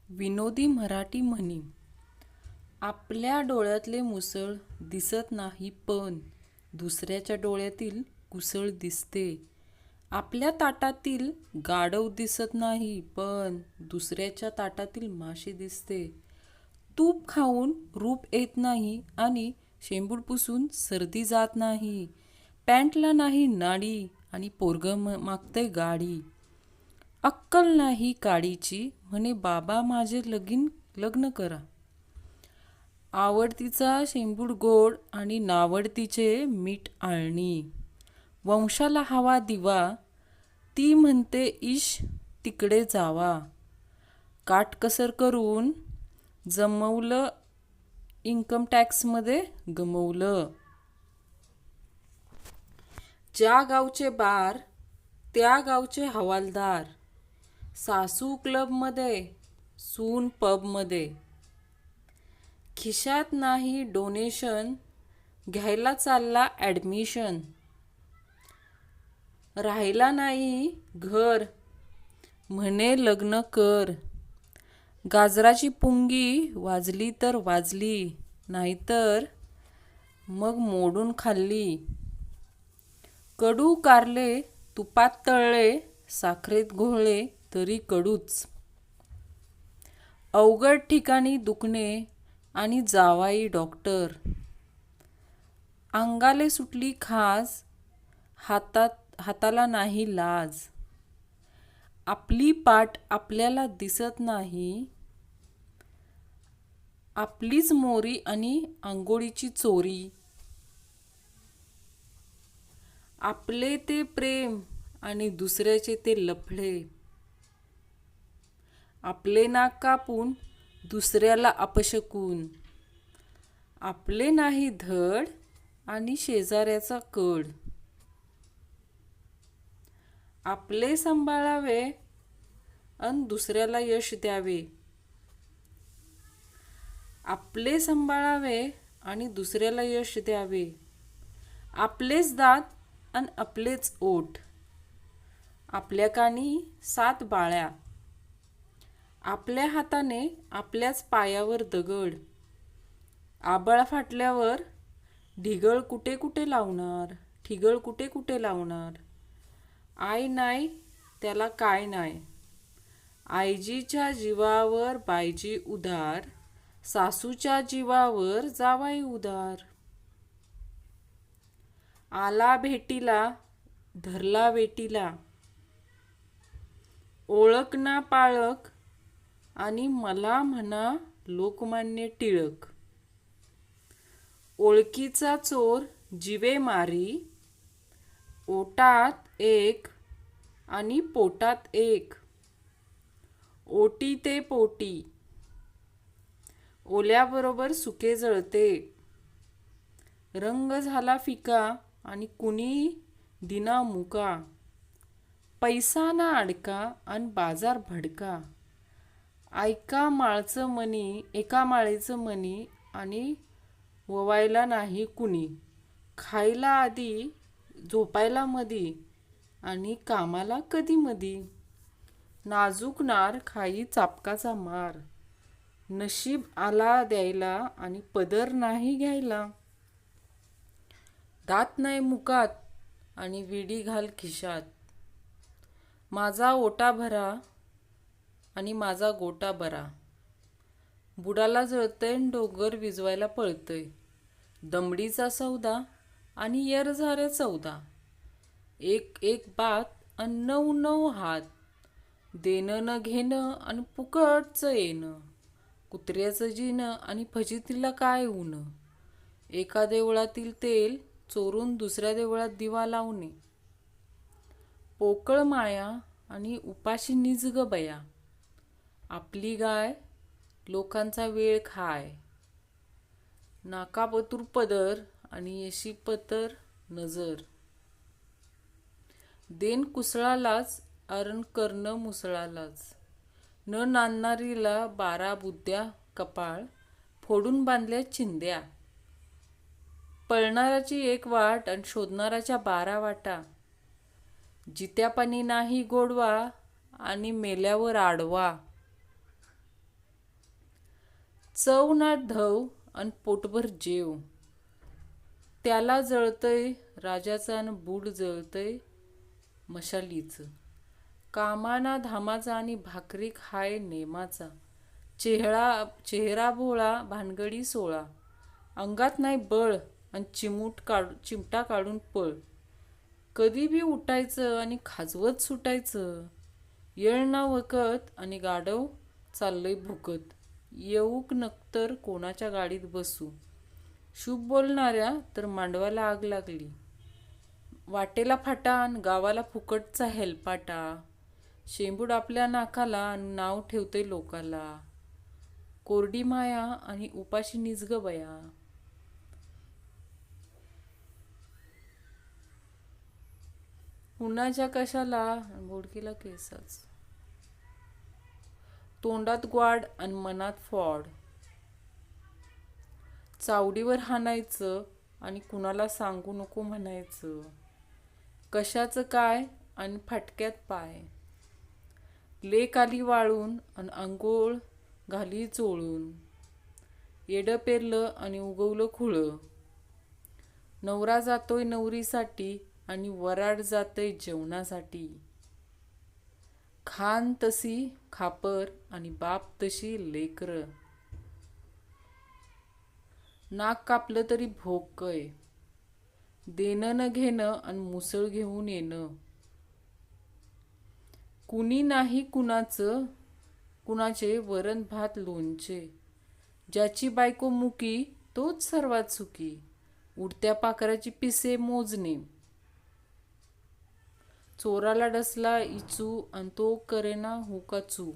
विनोदी मराठी म्हणी. आपल्या डोळ्यातले मुसळ दिसत नाही, पण दुसऱ्याच्या डोळ्यातील कुसळ दिसते. आपल्या ताटातील गाढव दिसत नाही, पण दुसऱ्याच्या ताटातील माशी दिसते. तूप खाऊन रूप येत नाही आणि शेंबूड पुसून सर्दी जात नाही. पॅन्टला नाही नाडी आणि पोरगं मागतंय गाडी. अक्कल नाही काडीची, म्हणे बाबा माझे लग्न करा. आवडतीचा शेंबूड गोड आणि नावडतीचे मीठ आळणी. वंशाला हवा दिवा, ती म्हणते इश तिकडे जावा. काटकसर करून जमवलं, इन्कम टॅक्समध्ये गमवलं. ज्या गावचे बार त्या गावचे हवालदार. सासू क्लबमध्ये, सून पबमध्ये. खिशात नाही डोनेशन, घ्यायला चालला ॲडमिशन. राहिला नाही घर, म्हणे लग्न कर. गाजराची पुंगी वाजली तर वाजली, नाहीतर मग मोडून खाल्ली. कडू कारले तुपात तळले, साखरेत घोळले तरी कडूच. अवघड ठिकाणी दुखणे आणि जावाई डॉक्टर. अंगाले सुटली खाज, हाताला नाही लाज. आपली पाठ आपल्याला दिसत नाही, आपलीच मोरी आणि आंघोळीची चोरी. आपले ते प्रेम आणि दुसऱ्याचे ते लफडे. आपले नाक कापून दुसऱ्याला अपशकून. आपले नाही धड आणि शेजाऱ्याचा कड. आपले सांभाळावे आणि दुसऱ्याला यश द्यावे. आपले सांभाळावे आणि दुसऱ्याला यश द्यावे. आपलेच दात आणि आपलेच ओठ. आपल्या कानी 7 बाळ्या. आपल्या हाताने आपल्याच पायावर दगड. आभाळ फाटल्यावर ढिगळ कुठे कुठे लावणार, ठिगळ कुठे कुठे लावणार. आई नाही त्याला काय नाही. आईजीच्या जीवावर बायजी उधार, सासूच्या जीवावर जावाई उधार. आला भेटीला धरला वेटीला. ओळख ना पाळख आणि मला म्हणा लोकमान्य टिळक. ओळखीचा चोर जिवे मारी, ओटात एक आणि पोटात एक. ओटी ते पोटी, ओल्याबरोबर सुके जळते. रंग झाला फिका आणि कुणी दिना मुका. पैसा ना अडका आणि बाजार भडका. एका माळेचं मनी आणि ववायला नाही कुणी. खायला आधी, झोपायला मधी आणि कामाला कधी मधी. नाजूक नार खाई चापकाचा मार. नशीब आला द्यायला आणि पदर नाही घ्यायला. दात नाही मुखात आणि विडी घाल खिशात. माझा ओटा भरा आणि माझा गोटा बरा. बुडाला जळतंय डोंगर विजवायला पळतंय. दमडीचा सौदा आणि येरझाऱ्या 14. एक एक बात आणि 9 हात. देणं न घेणं आणि फुकटचं येणं. कुत्र्याचं जिणं आणि फजितीला काय ऊन. एका देवळातील तेल चोरून दुसऱ्या देवळात दिवा लावणे. पोकळ माया आणि उपाशी निज ग बया. आपली गाय लोकांचा वेळ खाय. नाकापतूर पदर आणि येशी पतर नजर. देन कुसळालाच अरण करणं मुसळालाच. न नांदणारीला 12 बुद्ध्या कपाळ, फोडून बांधल्या चिंध्या. पळणाऱ्याची एक वाट आणि शोधणाऱ्याच्या 12 वाटा. जित्यापानी नाही गोडवा आणि मेल्यावर आडवा. चव ना धव अन पोटभर जेव. त्याला जळतय राजाचं अन बूड जळतय मशालीचं. कामाना धामाचा आणि भाकरी खाय नेमाचा. चेहरा भोळा भानगडी सोळा. अंगात नाही बळ आणि चिमटा काढून पळ. कधी बी उठायचं आणि खाजवत सुटायचं. येळ ना वकत आणि गाढव चाललंय भुकत. येऊक नक्तर कोणाच्या गाडीत बसू. शुभ बोलणाऱ्या तर मांडवाला आग लागली. वाटेला फाटा आणि गावाला फुकटचा हेलपाटा. शेंबूड आपल्या नाकाला आणि नाव ठेवतंय लोकाला. कोरडी माया आणि उपाशी निजग बया. उन्हाच्या कशाला बोडकीला केसाच. तोंडात ग्वाड आणि मनात फॉड. चावडीवर हाणायचं आणि कुणाला सांगू नको म्हणायचं. कशाचं काय आणि फाटक्यात पाय. लेक आली वाळून आणि अंघोळ घाली चोळून. येडं पेरलं आणि उगवलं खुळं. नवरा जातोय नवरीसाठी आणि वराड जातय जेवणासाठी. खान तशी खापर आणि बाप तशी लेकरं. नाक कापलं तरी भोकय. देणं न घेणं आणि मुसळ घेऊन येणं. कुणी नाही कुणाचे वरण भात लोणचे. ज्याची बायको मुकी तोच सर्वात सुखी. उडत्या पाखराची पिसे मोजणे. चोराला डसला इचू आणि तो करेना हुकाचू.